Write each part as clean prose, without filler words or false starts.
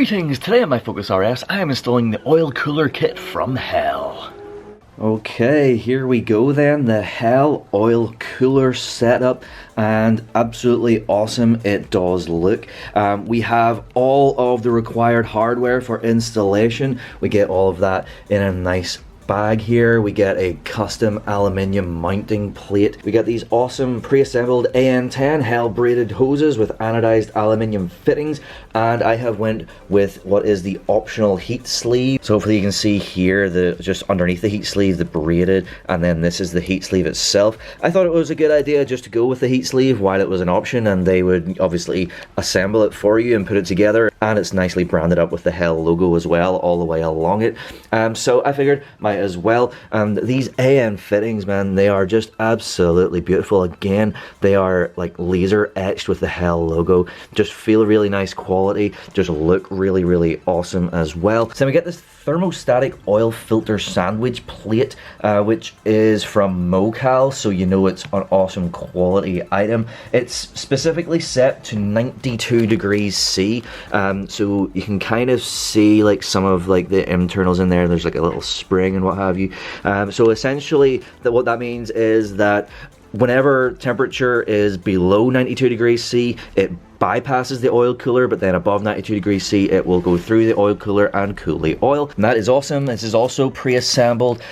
Greetings, today on my Focus RS I am installing the oil cooler kit from Hel. Okay, here we go then, the Hel oil cooler setup, and absolutely awesome it does look. We have all of the required hardware for installation. We get all of that in a nice bag here. We get a custom aluminium mounting plate. We get these awesome pre-assembled AN10 Hel braided hoses with anodized aluminium fittings, and I have went with what is the optional heat sleeve. So hopefully you can see here the just underneath the heat sleeve the braided, and then this is the heat sleeve itself. I thought it was a good idea just to go with the heat sleeve while it was an option, and they would obviously assemble it for you and put it together, and it's nicely branded up with the Hel logo as well all the way along it. So I figured might as well. And these AN fittings, man, they are just absolutely beautiful. Again, they are like laser etched with the Hel logo, just feel really nice quality, just look really awesome as well. So we get this thermostatic oil filter sandwich plate, which is from Mocal, so you know it's an awesome quality item. It's specifically set to 92 degrees C, so you can kind of see like some of like the internals in there. There's like a little spring and what have you. So essentially what that means is that whenever temperature is below 92 degrees C, it bypasses the oil cooler, but then above 92 degrees C, it will go through the oil cooler and cool the oil. And that is awesome. This is also pre-assembled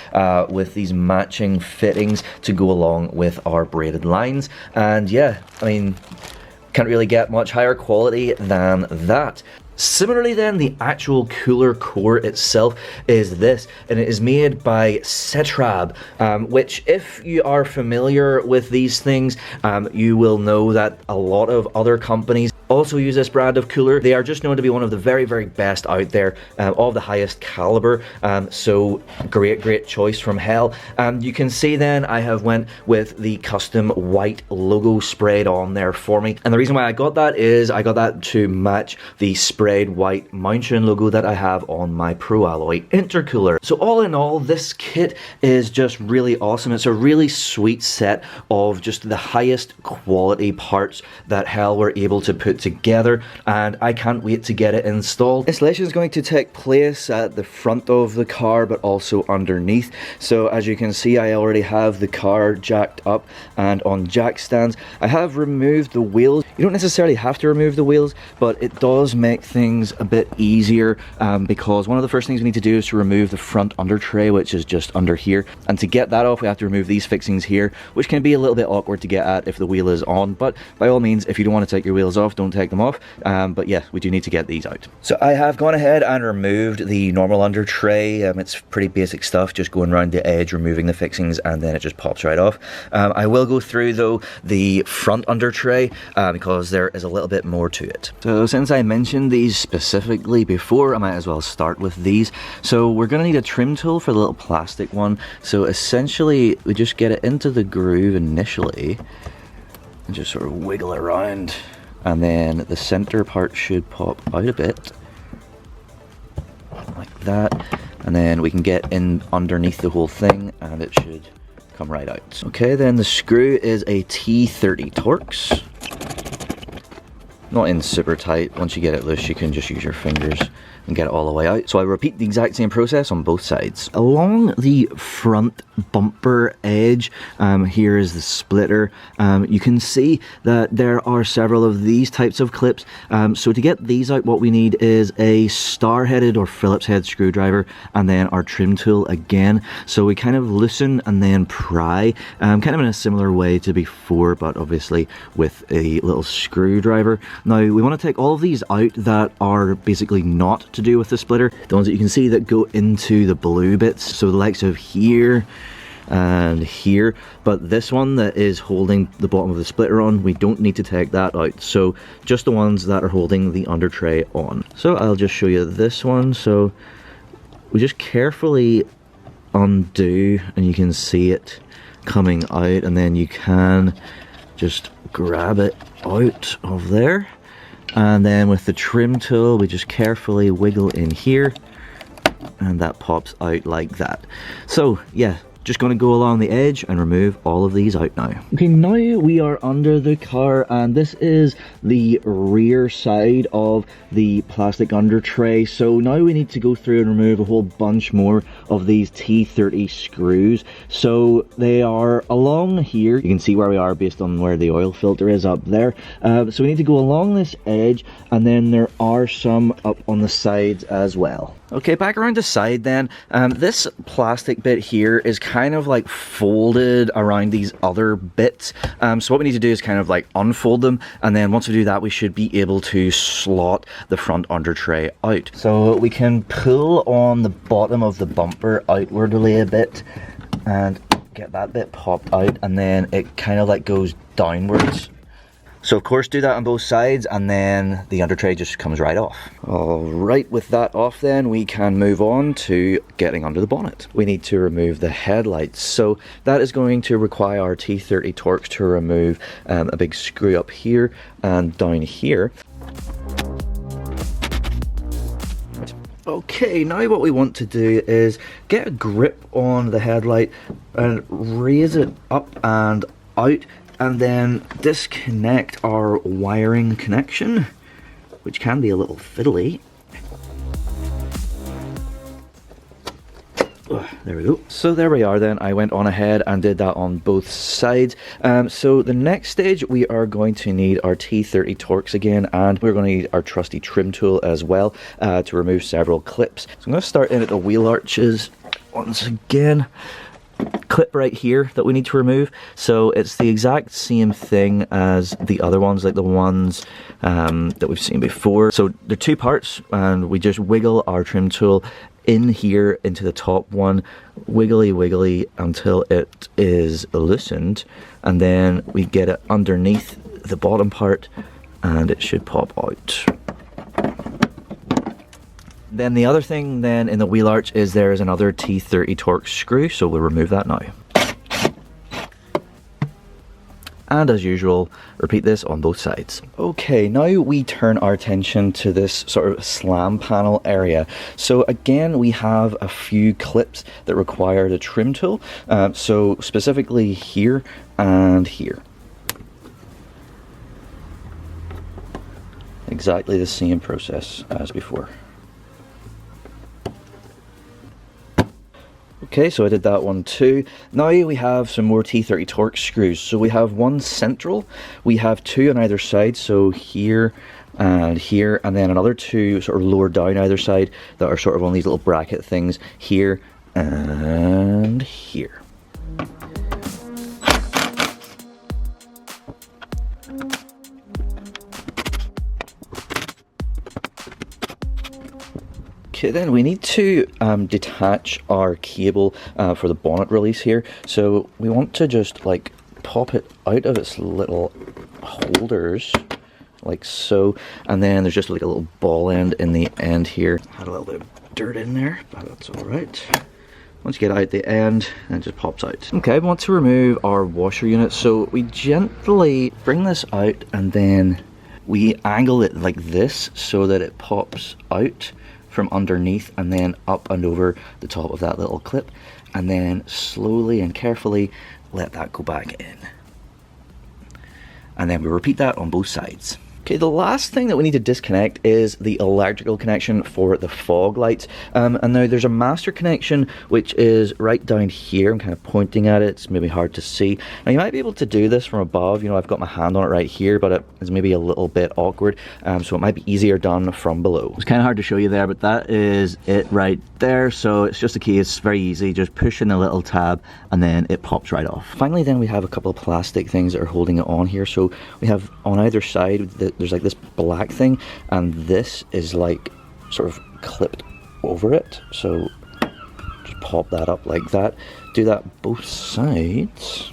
with these matching fittings to go along with our braided lines. And yeah, I mean, can't really get much higher quality than that. Similarly then, the actual cooler core itself is this, and it is made by Setrab, which if you are familiar with these things, you will know that a lot of other companies also use this brand of cooler. They are just known to be one of the very best out there, of the highest caliber, so great choice from Hel. You can see then I have went with the custom white logo sprayed on there for me, and the reason why I got that is I got that to match the sprayed white Mountune logo that I have on my Pro Alloy intercooler. So all in all, this kit is just really awesome. It's a really sweet set of just the highest quality parts that Hel were able to put together, and I can't wait to get it installed. Installation is going to take place at the front of the car, but also underneath. So as you can see, I already have the car jacked up and on jack stands. I have removed the wheels. You don't necessarily have to remove the wheels, but it does make things a bit easier, because one of the first things we need to do is to remove the front under tray, which is just under here, and to get that off we have to remove these fixings here, which can be a little bit awkward to get at if the wheel is on, but by all means, if you don't want to take your wheels off, don't take them off. But yeah, we do need to get these out. So I have gone ahead and removed the normal under tray. It's pretty basic stuff, just going around the edge, removing the fixings, and then it just pops right off. I will go through though the front under tray, because there is a little bit more to it. So since I mentioned these specifically before, I might as well start with these. So we're going to need a trim tool for the little plastic one. So essentially we just get it into the groove initially and just sort of wiggle it around, and then the center part should pop out a bit like that, and then we can get in underneath the whole thing and it should come right out. Okay, then the screw is a T30 Torx. Not in super tight. Once you get it loose, you can just use your fingers and get it all the way out. So I repeat the exact same process on both sides. Along the front bumper edge, here is the splitter. You can see that there are several of these types of clips. So to get these out, what we need is a star-headed or Phillips head screwdriver, and then our trim tool again. So we kind of loosen and then pry, kind of in a similar way to before, but obviously with a little screwdriver. Now we want to take all of these out that are basically not to do with the splitter, the ones that you can see that go into the blue bits, so the likes of here and here, but this one that is holding the bottom of the splitter on, we don't need to take that out, so just the ones that are holding the under tray on. So I'll just show you this one. So we just carefully undo, and you can see it coming out, and then you can just grab it out of there, and then with the trim tool we just carefully wiggle in here, and that pops out like that. So yeah, just going to go along the edge and remove all of these out now. Okay, now we are under the car, and this is the rear side of the plastic under tray. So now we need to go through and remove a whole bunch more of these T30 screws. So they are along here. You can see where we are based on where the oil filter is up there. So we need to go along this edge, and then there are some up on the sides as well. Okay, back around the side then. This plastic bit here is kind of like folded around these other bits. So what we need to do is kind of like unfold them, and then once we do that, we should be able to slot the front under tray out. So we can pull on the bottom of the bumper outwardly a bit and get that bit popped out, and then it kind of like goes downwards. So of course do that on both sides, and then the under tray just comes right off. Alright, with that off then, we can move on to getting under the bonnet. We need to remove the headlights. So that is going to require our T30 Torx to remove a big screw up here and down here. Okay, now what we want to do is get a grip on the headlight and raise it up and out, and then disconnect our wiring connection, which can be a little fiddly. There we go. So there we are then. I went on ahead and did that on both sides. So the next stage, we are going to need our T30 Torx again, and we're going to need our trusty trim tool as well to remove several clips. So I'm going to start in at the wheel arches once again. Clip right here that we need to remove. So it's the exact same thing as the other ones, like the ones that we've seen before. So they're two parts, and we just wiggle our trim tool in here into the top one, wiggly until it is loosened, and then we get it underneath the bottom part and it should pop out. Then the other thing then in the wheel arch is there is another T30 Torx screw, so we'll remove that now. And as usual, repeat this on both sides. Okay, now we turn our attention to this sort of slam panel area. So again, we have a few clips that require the trim tool. So specifically here and here. Exactly the same process as before. Okay, so I did that one too. Now we have some more T30 Torx screws. So we have one central, we have two on either side, so here, and then another two sort of lower down either side that are sort of on these little bracket things here and here. Okay, then we need to detach our cable for the bonnet release here. So we want to just like pop it out of its little holders like so, and then there's just like a little ball end in the end here. Had a little bit of dirt in there, but that's all right. Once you get out the end, it just pops out. Okay, I want to remove our washer unit. So we gently bring this out, and then we angle it like this so that it pops out from underneath and then up and over the top of that little clip, and then slowly and carefully let that go back in. And then we repeat that on both sides. Okay, the last thing that we need to disconnect is the electrical connection for the fog lights. And now there's a master connection which is right down here. I'm kind of pointing at it, it's maybe hard to see. Now you might be able to do this from above, you know, I've got my hand on it right here, but it is maybe a little bit awkward, so it might be easier done from below. It's kind of hard to show you there, but that is it right there. So it's just a key, it's very easy, just push in the little tab and then it pops right off. Finally then we have a couple of plastic things that are holding it on here. So we have on either side, there's like this black thing, and this is like sort of clipped over it. So just pop that up like that. Do that both sides.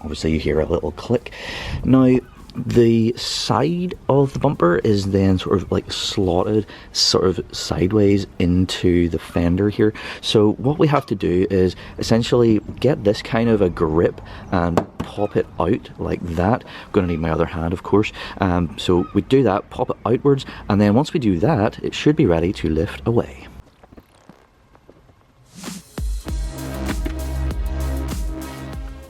Obviously you hear a little click. Now the side of the bumper is then sort of like slotted sort of sideways into the fender here. So what we have to do is essentially get this kind of a grip and pop it out like that. I'm going to need my other hand, of course. So we do that, pop it outwards, and then once we do that, it should be ready to lift away.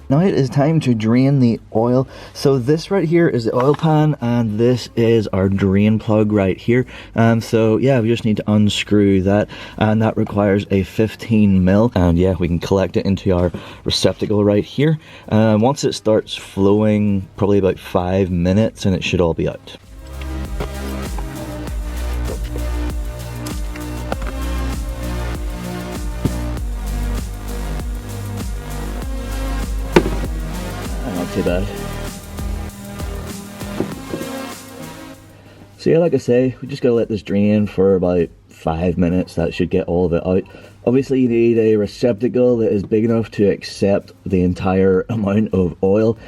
Now it is time to drain the oil. So this right here is the oil pan, and this is our drain plug right here. So yeah, we just need to unscrew that, and that requires a 15mm. And yeah, we can collect it into our receptacle right here. Once it starts flowing, probably about 5 minutes, and it should all be out. Too bad. So yeah, like I say, we just gotta let this drain for about 5 minutes. That should get all of it out. Obviously you need a receptacle that is big enough to accept the entire amount of oil,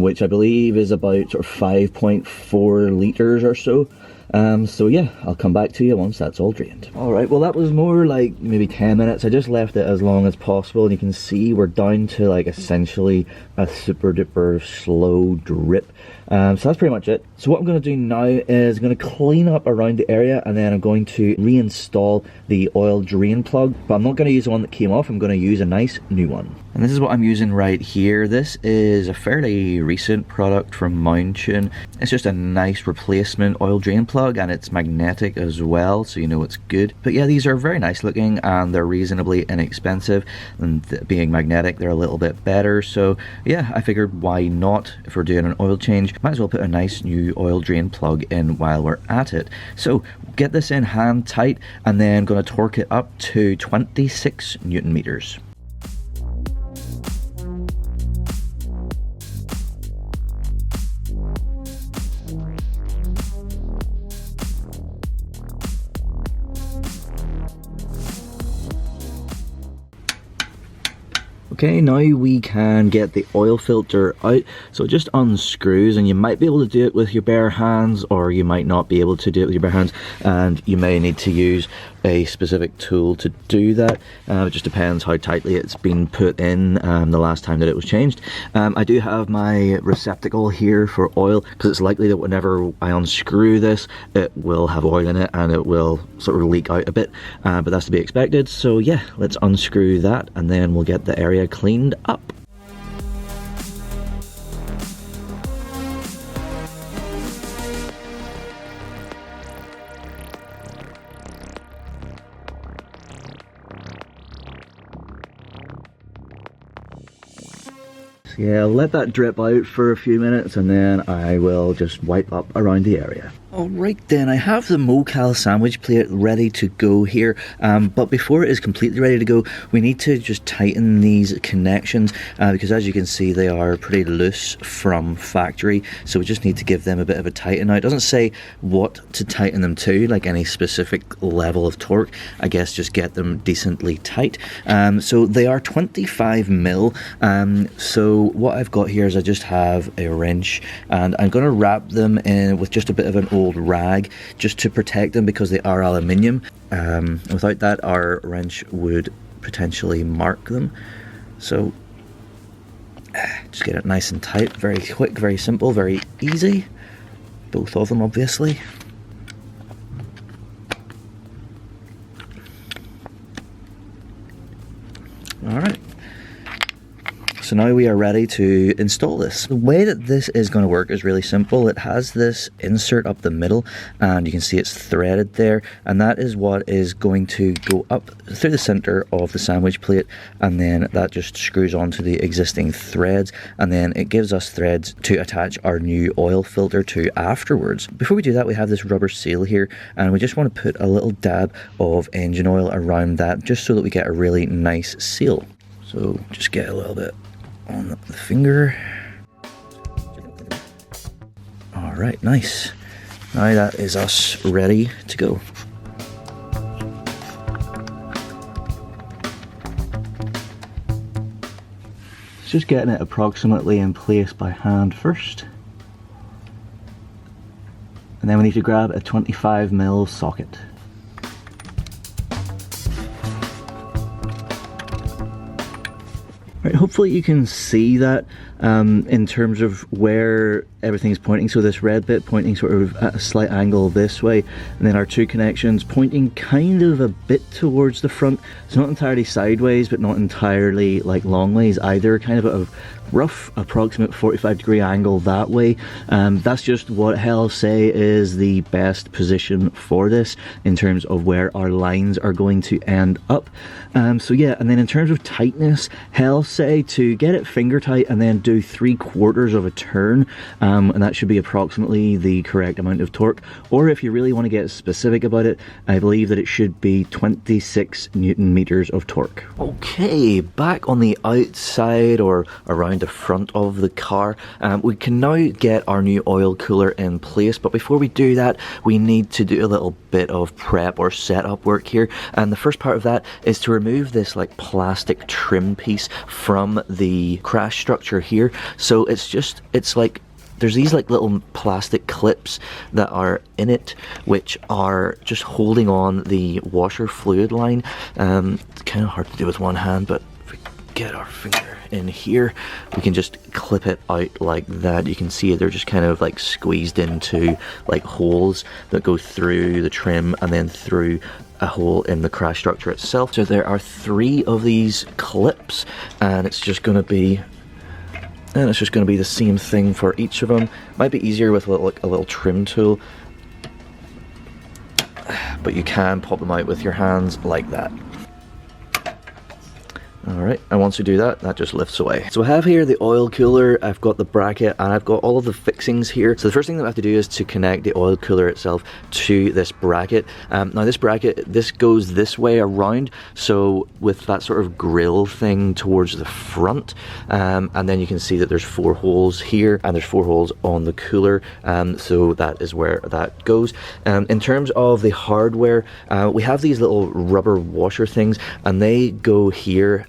which I believe is about sort of 5.4 litres or so. So yeah, I'll come back to you once that's all drained. Alright, well that was more like maybe 10 minutes. I just left it as long as possible, and you can see we're down to like essentially a super duper slow drip. So that's pretty much it. So what I'm going to do now is I'm going to clean up around the area, and then I'm going to reinstall the oil drain plug. But I'm not going to use the one that came off, I'm going to use a nice new one. And this is what I'm using right here. This is a fairly recent product from Mountune. It's just a nice replacement oil drain plug, and it's magnetic as well, so you know it's good. But yeah, these are very nice looking, and they're reasonably inexpensive, and being magnetic they're a little bit better. So yeah, I figured why not, if we're doing an oil change, might as well put a nice new oil drain plug in while we're at it. So get this in hand tight, and then I'm going to torque it up to 26 Newton meters. Okay, now we can get the oil filter out. So it just unscrews, and you might be able to do it with your bare hands, or you might not be able to do it with your bare hands, and you may need to use a specific tool to do that. It just depends how tightly it's been put in the last time that it was changed. I do have my receptacle here for oil, because it's likely that whenever I unscrew this, it will have oil in it and it will sort of leak out a bit, but that's to be expected. So yeah, let's unscrew that, and then we'll get the area cleaned up. So yeah, I'll let that drip out for a few minutes, and then I will just wipe up around the area. Alright then, I have the Mocal sandwich plate ready to go here, but before it is completely ready to go, we need to just tighten these connections, because as you can see they are pretty loose from factory, so we just need to give them a bit of a tighten. Now it doesn't say what to tighten them to, like any specific level of torque. I guess just get them decently tight. So they are 25mm, so what I've got here is I just have a wrench, and I'm going to wrap them in with just a bit of an old rag just to protect them, because they are aluminium. Without that, our wrench would potentially mark them. So just get it nice and tight. Very quick, very simple, very easy. Both of them, obviously. Alright. So now we are ready to install this. The way that this is going to work is really simple. It has this insert up the middle, and you can see it's threaded there, and that is what is going to go up through the center of the sandwich plate, and then that just screws onto the existing threads, and then it gives us threads to attach our new oil filter to afterwards. Before we do that, we have this rubber seal here, and we just want to put a little dab of engine oil around that, just so that we get a really nice seal. So just get a little bit on the finger. Alright, nice. Now that is us ready to go. Just getting it approximately in place by hand first. And then we need to grab a 25mm socket. Right, hopefully you can see that in terms of where everything's pointing, so this red bit pointing sort of at a slight angle this way, and then our two connections pointing kind of a bit towards the front. It's not entirely sideways, but not entirely like long ways either, kind of a rough approximate 45-degree angle that way. That's just what Hel say is the best position for this in terms of where our lines are going to end up. So yeah, and then in terms of tightness, Hel say to get it finger tight and then do 3/4 of a turn, and that should be approximately the correct amount of torque. Or if you really want to get specific about it, I believe that it should be 26 Newton meters of torque. Okay, back on the outside or around the front of the car, we can now get our new oil cooler in place, but before we do that we need to do a little bit of prep or setup work here, and the first part of that is to remove this like plastic trim piece from the crash structure here. So it's like there's these like little plastic clips that are in it, which are just holding on the washer fluid line. It's kind of hard to do with one hand, but if we get our finger in here, we can just clip it out like that. You can see they're just kind of like squeezed into like holes that go through the trim and then through a hole in the crash structure itself. So there are 3 of these clips, and it's just going to be the same thing for each of them. Might be easier with like a little trim tool, but you can pop them out with your hands like that. Alright, and once you do that, that just lifts away. So I have here the oil cooler, I've got the bracket, and I've got all of the fixings here. So the first thing that I have to do is to connect the oil cooler itself to this bracket. Now this bracket, this goes this way around, so with that sort of grill thing towards the front, and then you can see that there's 4 holes here, and there's 4 holes on the cooler, so that is where that goes. In terms of the hardware, we have these little rubber washer things, and they go here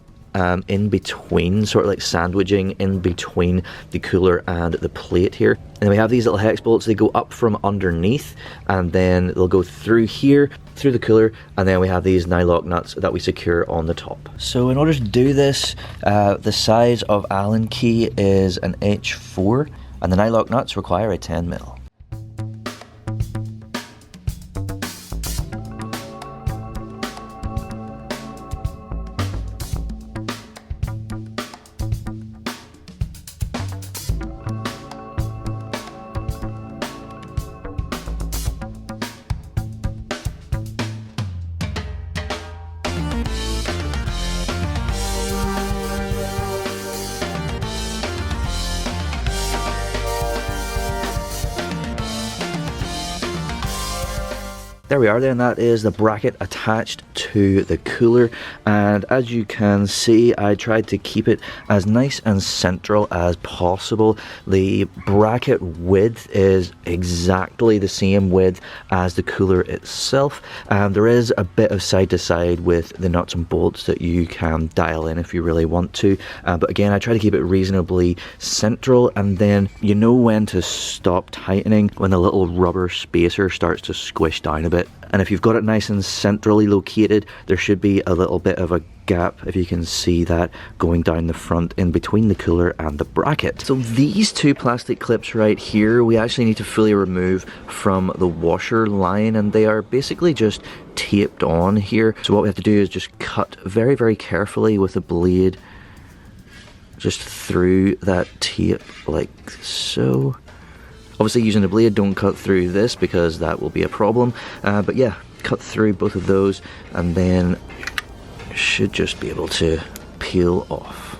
in between, sort of like sandwiching in between the cooler and the plate here. And then we have these little hex bolts. They go up from underneath, and then they'll go through here, through the cooler, and then we have these nylock nuts that we secure on the top. So in order to do this, the size of Allen key is an H4, and the nylock nuts require a 10mm. There we are then, that is the bracket attached to the cooler, and as you can see I tried to keep it as nice and central as possible. The bracket width is exactly the same width as the cooler itself, and there is a bit of side to side with the nuts and bolts that you can dial in if you really want to, but again I try to keep it reasonably central, and then you know when to stop tightening when the little rubber spacer starts to squish down a bit. And if you've got it nice and centrally located, there should be a little bit of a gap, if you can see that, going down the front in between the cooler and the bracket. So these 2 plastic clips right here, we actually need to fully remove from the washer line, and they are basically just taped on here. So what we have to do is just cut very, very carefully with a blade just through that tape like so. Obviously using the blade, don't cut through this because that will be a problem, but yeah, cut through both of those, and then should just be able to peel off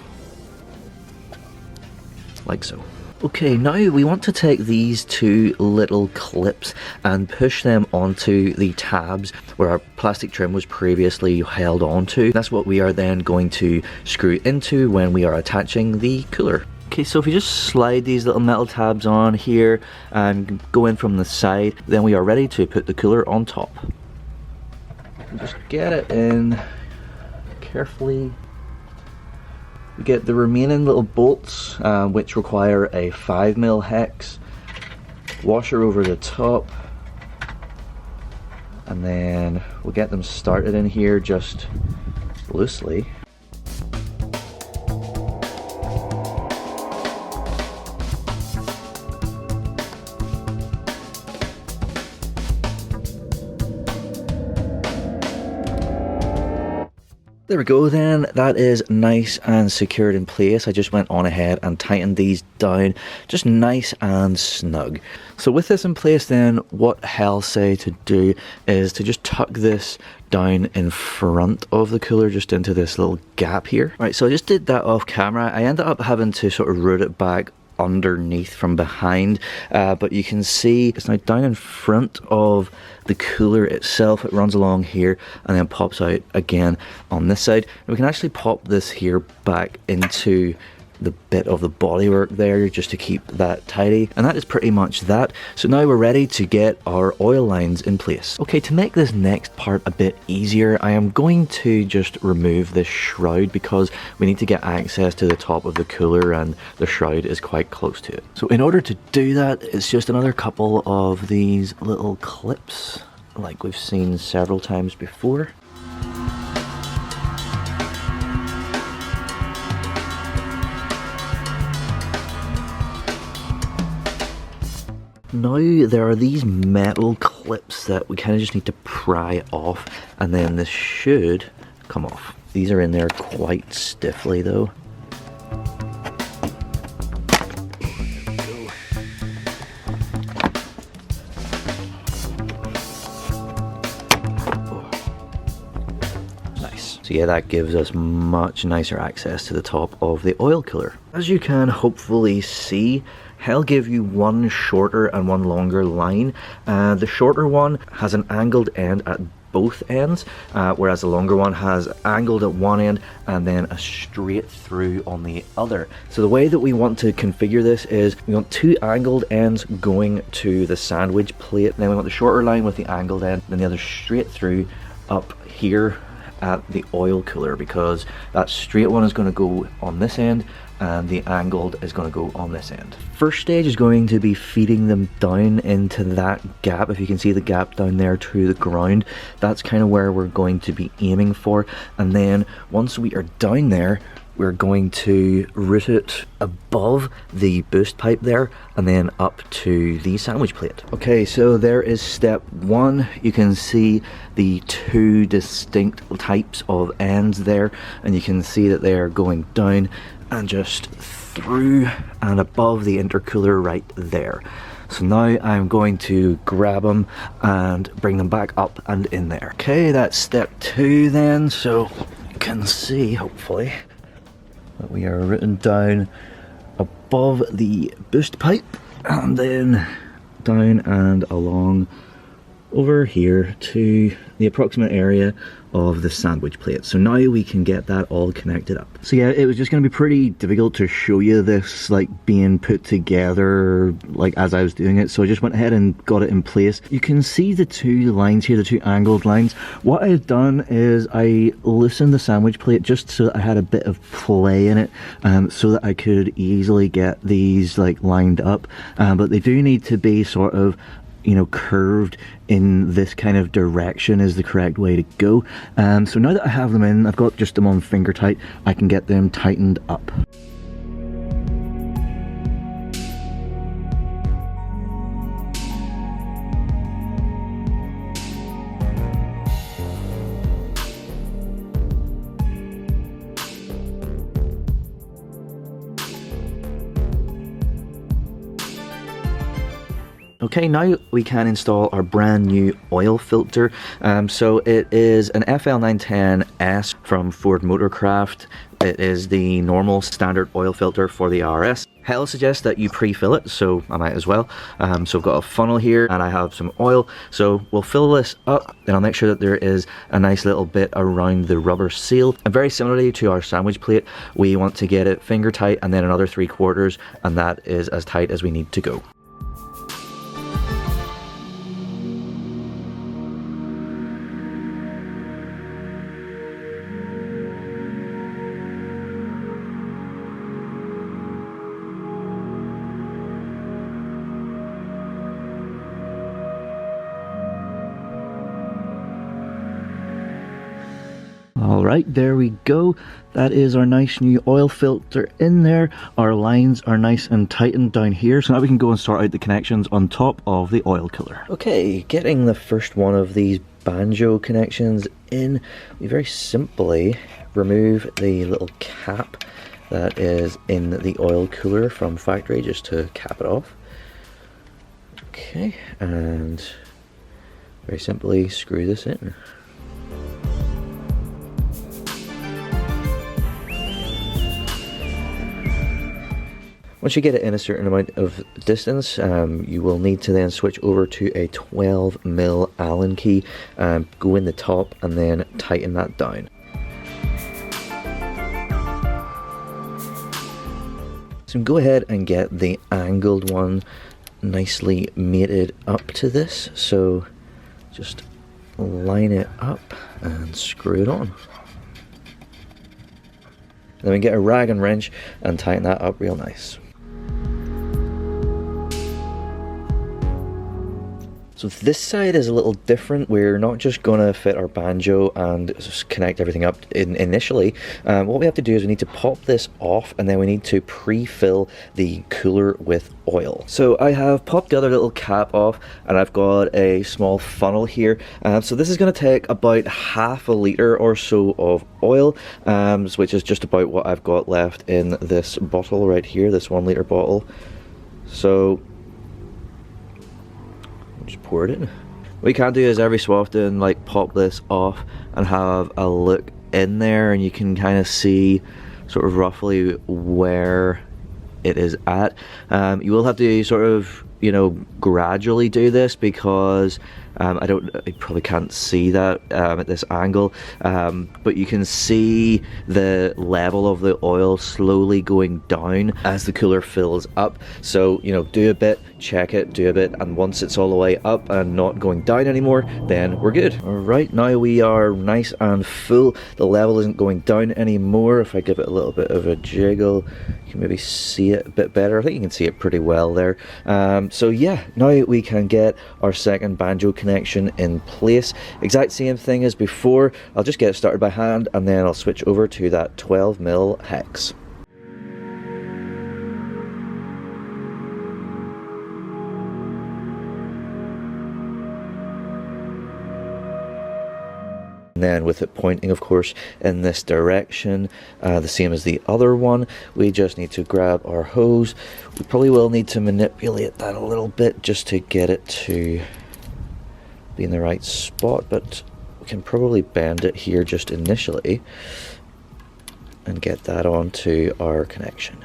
like so. Okay, now we want to take these 2 little clips and push them onto the tabs where our plastic trim was previously held onto. That's what we are then going to screw into when we are attaching the cooler. Okay, so if you just slide these little metal tabs on here and go in from the side, then we are ready to put the cooler on top. Just get it in carefully. We get the remaining little bolts, which require a 5mm hex, washer over the top, and then we'll get them started in here just loosely. There we go then, that is nice and secured in place. I just went on ahead and tightened these down, just nice and snug. So with this in place then, what Hel say to do is to just tuck this down in front of the cooler, just into this little gap here. Right, so I just did that off camera. I ended up having to sort of root it back underneath from behind, but you can see it's now down in front of the cooler itself. It runs along here and then pops out again on this side. And we can actually pop this here back into the bit of the bodywork there just to keep that tidy, and that is pretty much that. So now we're ready to get our oil lines in place. Okay, to make this next part a bit easier, I am going to just remove this shroud because we need to get access to the top of the cooler and the shroud is quite close to it. So in order to do that, it's just another couple of these little clips like we've seen several times before. Now there are these metal clips that we kind of just need to pry off, and then this should come off. These are in there quite stiffly though. So yeah, that gives us much nicer access to the top of the oil cooler. As you can hopefully see, Hel give you one shorter and one longer line. The shorter one has an angled end at both ends, whereas the longer one has angled at one end and then a straight through on the other. So the way that we want to configure this is we want two angled ends going to the sandwich plate, then we want the shorter line with the angled end, then the other straight through up here at the oil cooler, because that straight one is going to go on this end and the angled is going to go on this end. First stage is going to be feeding them down into that gap. If you can see the gap down there to the ground, that's kind of where we're going to be aiming for. And then once we are down there, we're going to route it above the boost pipe there and then up to the sandwich plate. Okay, so there is step one. You can see the two distinct types of ends there, and you can see that they are going down and just through and above the intercooler right there. So now I'm going to grab them and bring them back up and in there. Okay, that's step two then. So you can see, hopefully, that we are written down above the boost pipe and then down and along over here to the approximate area of the sandwich plate. So now we can get that all connected up. So yeah, it was just going to be pretty difficult to show you this like being put together like as I was doing it, so I just went ahead and got it in place. You can see the two lines here, the two angled lines. What I've done is I loosened the sandwich plate just so that I had a bit of play in it, so that I could easily get these like lined up, but they do need to be sort of, you know, curved in this kind of direction is the correct way to go. So now that I have them in, I've got just them on finger tight, I can get them tightened up. Okay, now we can install our brand new oil filter. So it is an FL910S from Ford Motorcraft. It is the normal standard oil filter for the RS. Hel suggests that you pre-fill it, so I might as well. So I've got a funnel here and I have some oil. So we'll fill this up, then I'll make sure that there is a nice little bit around the rubber seal. And very similarly to our sandwich plate, we want to get it finger tight and then another 3/4, and that is as tight as we need to go. Alright, there we go. That is our nice new oil filter in there. Our lines are nice and tightened down here, so now we can go and sort out the connections on top of the oil cooler. Okay, getting the first one of these banjo connections in, we very simply remove the little cap that is in the oil cooler from factory, just to cap it off. Okay, and very simply screw this in. Once you get it in a certain amount of distance, you will need to then switch over to a 12mm Allen key, go in the top and then tighten that down. So go ahead and get the angled one nicely mated up to this, so just line it up and screw it on. Then we get a rag and wrench and tighten that up real nice. So this side is a little different. We're not just going to fit our banjo and just connect everything up initially. What we have to do is we need to pop this off, and then we need to pre-fill the cooler with oil. So I have popped the other little cap off, and I've got a small funnel here. So this is going to take about half a litre or so of oil, which is just about what I've got left in this bottle right here, this 1 litre bottle. So just pour it in. What you can do is every so often like pop this off and have a look in there, and you can kind of see sort of roughly where it is at. You will have to sort of, you know, gradually do this because I probably can't see that at this angle, but you can see the level of the oil slowly going down as the cooler fills up. So, you know, do a bit, check it, do a bit, and once it's all the way up and not going down anymore, then we're good. All right, now we are nice and full. The level isn't going down anymore. If I give it a little bit of a jiggle, you can maybe see it a bit better. I think you can see it pretty well there. So yeah, now we can get our second banjo connection in place. Exact same thing as before. I'll just get it started by hand, and then I'll switch over to that 12mm hex. And then with it pointing, of course, in this direction, the same as the other one, we just need to grab our hose. We probably will need to manipulate that a little bit just to get it to be in the right spot, but we can probably bend it here just initially and get that onto our connection.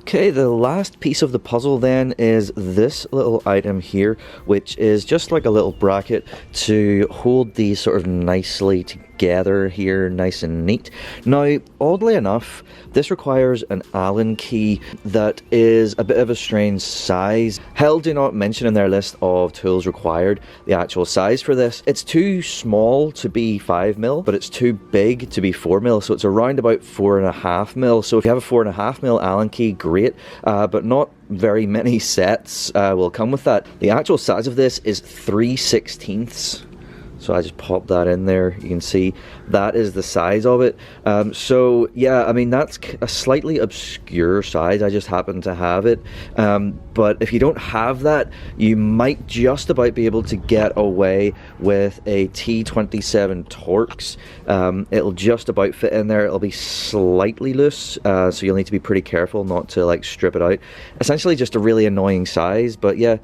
Okay, the last piece of the puzzle then is this little item here, which is just like a little bracket to hold these sort of nicely together here, nice and neat. Now, oddly enough, this requires an Allen key that is a bit of a strange size. Hel do not mention in their list of tools required the actual size for this. It's too small to be 5mm, but it's too big to be 4mm, so it's around about 4.5mm. So if you have a 4.5mm Allen key, great, but not very many sets will come with that. The actual size of this is 3/16. So I just popped that in there. You can see that is the size of it. So yeah, I mean, that's a slightly obscure size. I just happen to have it. But if you don't have that, you might just about be able to get away with a T27 Torx. It'll just about fit in there. It'll be slightly loose, so you'll need to be pretty careful not to like strip it out. Essentially just a really annoying size, but yeah.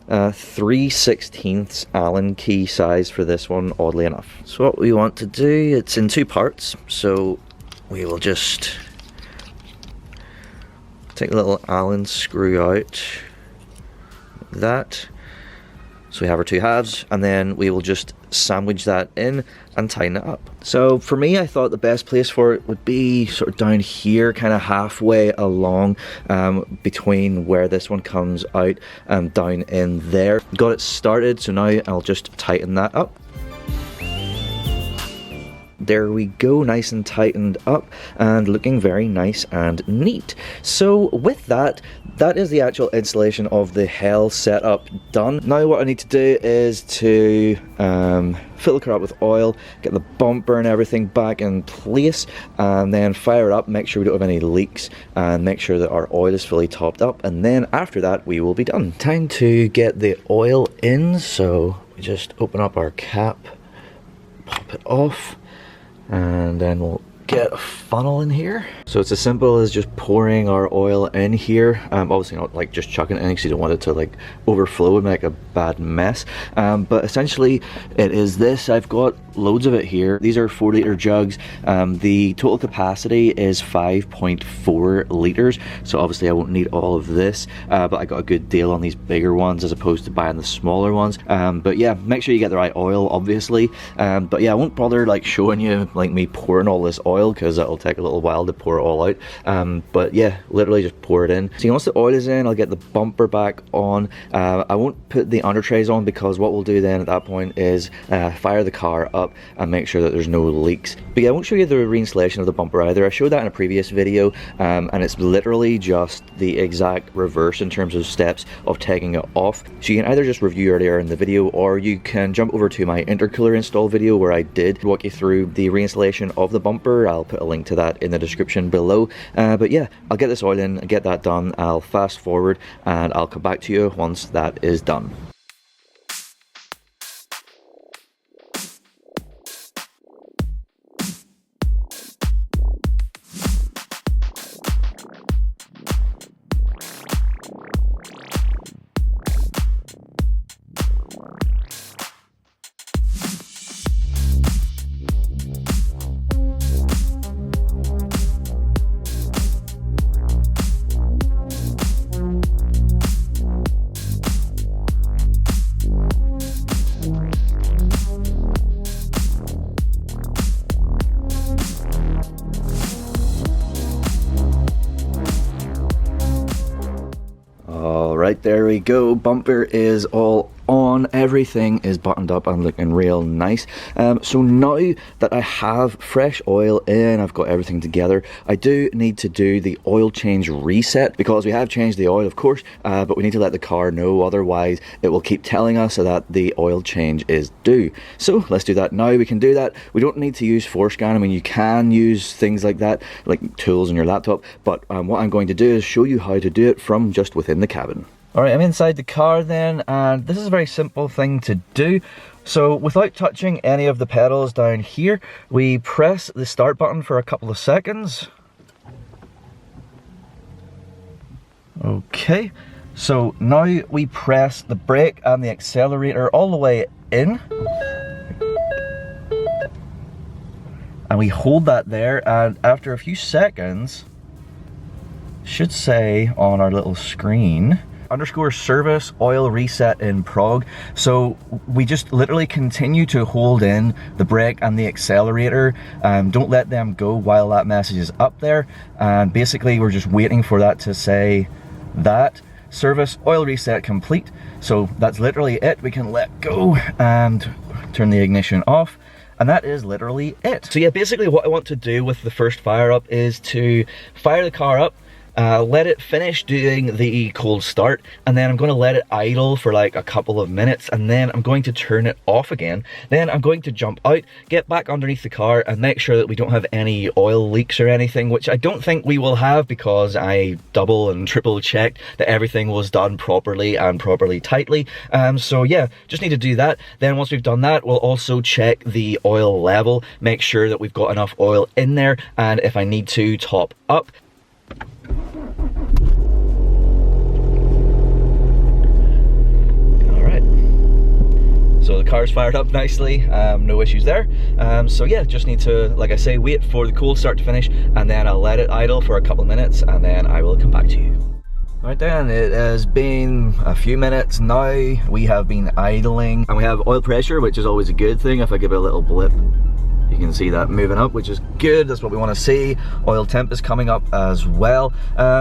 3/16 Allen key size for this one, oddly enough. So what we want to do, it's in 2 parts, so we will just take a little Allen screw out like that. So we have our 2 halves, and then we will just sandwich that in and tighten it up. So for me, I thought the best place for it would be sort of down here, kind of halfway along between where this one comes out and down in there. Got it started, so now I'll just tighten that up. there we go, nice and tightened up and looking very nice and neat. So with that, that is the actual installation of the Hel setup done. Now what I need to do is to fill the car up with oil, get the bumper and everything back in place, and then fire it up, make sure we don't have any leaks, and make sure that our oil is fully topped up, and then after that we will be done. Time to get the oil in, so we just open up our cap, pop it off, and then we'll get a funnel in here. So it's as simple as just pouring our oil in here. Obviously not like just chucking it in because you don't want it to like overflow and make a bad mess. But essentially it is this. I've got loads of it here. These are 4-litre jugs. The total capacity is 5.4 litres. So obviously I won't need all of this, but I got a good deal on these bigger ones as opposed to buying the smaller ones. But yeah, make sure you get the right oil, obviously. But yeah, I won't bother like showing you like me pouring all this oil because that'll take a little while to pour it all out. But yeah, literally just pour it in. So once the oil is in, I'll get the bumper back on. I won't put the under trays on because what we'll do then at that point is fire the car up and make sure that there's no leaks. But yeah, I won't show you the reinstallation of the bumper either. I showed that in a previous video, and it's literally just the exact reverse in terms of steps of taking it off. So you can either just review earlier in the video, or you can jump over to my intercooler install video where I did walk you through the reinstallation of the bumper. I'll put a link to that in the description below. But yeah, I'll get this oil in, get that done. I'll fast forward and I'll come back to you once that is done. Right, there we go. Bumper is all on, everything is buttoned up and looking real nice. So now that I have fresh oil in, I've got everything together, I do need to do the oil change reset because we have changed the oil, of course, but we need to let the car know, otherwise it will keep telling us that the oil change is due. So let's do that now. We can do that. We don't need to use Forescan. I mean, you can use things like that, like tools on your laptop, but what I'm going to do is show you how to do it from just within the cabin. Alright, I'm inside the car then, and this is a very simple thing to do. So without touching any of the pedals down here, we press the start button for a couple of seconds. Okay, so now we press the brake and the accelerator all the way in. And we hold that there, and after a few seconds, should say on our little screen, _service oil reset in prog. So we just literally continue to hold in the brake and the accelerator. Don't let them go while that message is up there. And basically we're just waiting for that to say that service oil reset complete. So that's literally it. We can let go and turn the ignition off. And that is literally it. So yeah, basically what I want to do with the first fire up is to fire the car up, let it finish doing the cold start, and then I'm going to let it idle for like a couple of minutes, and then I'm going to turn it off again. Then I'm going to jump out, get back underneath the car and make sure that we don't have any oil leaks or anything, which I don't think we will have because I double and triple checked that everything was done properly and properly tightly. So yeah, just need to do that. Then once we've done that, we'll also check the oil level, make sure that we've got enough oil in there, and if I need to, top up. So the car's fired up nicely, no issues there. So yeah, just need to, like I say, wait for the cold start to finish, and then I'll let it idle for a couple of minutes, and then I will come back to you. Right then, it has been a few minutes now. We have been idling, and we have oil pressure, which is always a good thing. If I give it a little blip, you can see that moving up, which is good. That's what we want to see. Oil temp is coming up as well.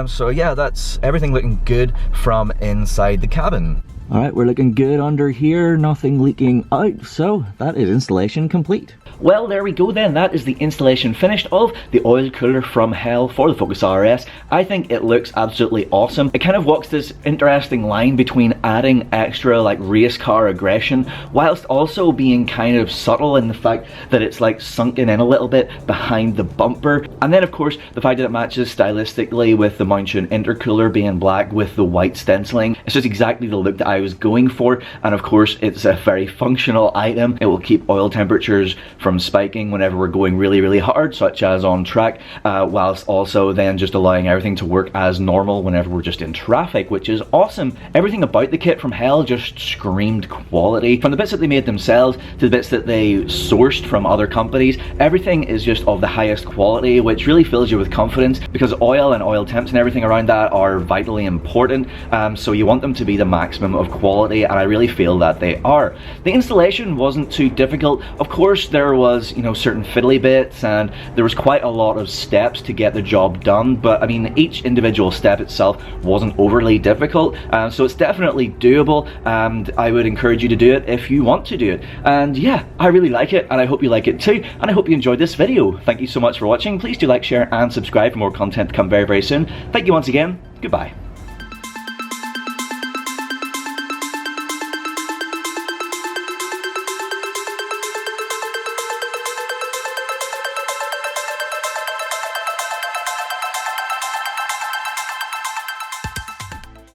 So yeah, that's everything looking good from inside the cabin. Alright, we're looking good under here, nothing leaking out, so that is installation complete. Well, there we go then, that is the installation finished of the oil cooler from Hel for the Focus RS. I think it looks absolutely awesome. It kind of walks this interesting line between adding extra like race car aggression, whilst also being kind of subtle in the fact that it's like sunken in a little bit behind the bumper. And then of course, the fact that it matches stylistically with the Mountune intercooler being black with the white stenciling. It's just exactly the look that I was going for, and of course it's a very functional item. It will keep oil temperatures from spiking whenever we're going really hard, such as on track, whilst also then just allowing everything to work as normal whenever we're just in traffic, which is awesome. Everything about the kit from Hel just screamed quality. From the bits that they made themselves to the bits that they sourced from other companies, everything is just of the highest quality, which really fills you with confidence, because oil and oil temps and everything around that are vitally important, so you want them to be the maximum of quality, and I really feel that they are. The installation wasn't too difficult. Of course there was, you know, certain fiddly bits, and there was quite a lot of steps to get the job done, but I mean each individual step itself wasn't overly difficult, so it's definitely doable, and I would encourage you to do it if you want to do it. And yeah, I really like it, and I hope you like it too, and I hope you enjoyed this video. Thank you so much for watching. Please do like, share and subscribe for more content to come very soon. Thank you once again. Goodbye.